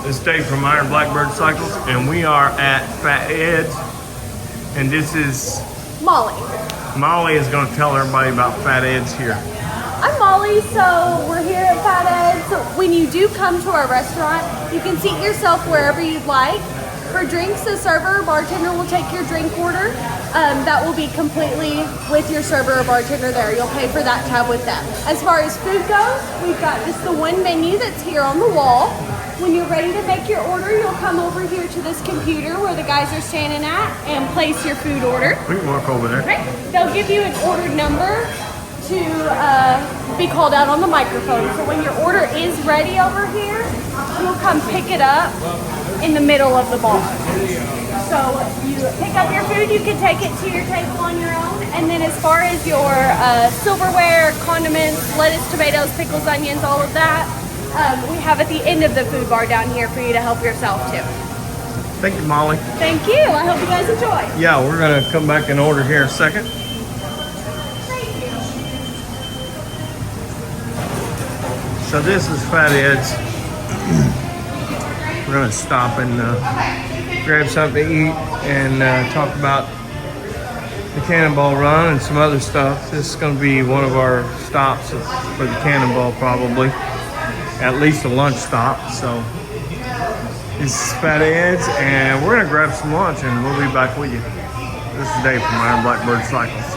This is Dave from Iron Blackbird Cycles, and we are at Fat Ed's. And this is Molly. Molly is going to tell everybody about Fat Ed's here. I'm Molly, so we're here at Fat Ed's. So when you do come to our restaurant, you can seat yourself wherever you'd like. For drinks, the server or bartender will take your drink order. That will be completely with your server or bartender there. You'll pay for that tab with them. As far as food goes, we've got just the one menu that's here on the wall. When you're ready to make your order, you'll come over here to this computer where the guys are standing at and place your food order. We can walk over there. Okay. They'll give you an order number to be called out on the microphone. So when your order is ready over here, you'll come pick it up in the middle of the bar. So you pick up your food, you can take it to your table on your own, and then as far as your silverware, condiments, lettuce, tomatoes, pickles, onions, all of that, we have at the end of the food bar down here for you to help yourself too. Thank you, Molly. Thank you. I hope you guys enjoy. Yeah, we're going to come back and order here in a second. Thank you. So this is Fat Ed's. We're going to stop and grab something to eat and talk about the Cannonball run and some other stuff. This is going to be one of our stops for the Cannonball, probably. At least a lunch stop. So this is Fat Ed's, and we're going to grab some lunch and we'll be back with you. This is Dave from Iron Blackbird Cycles.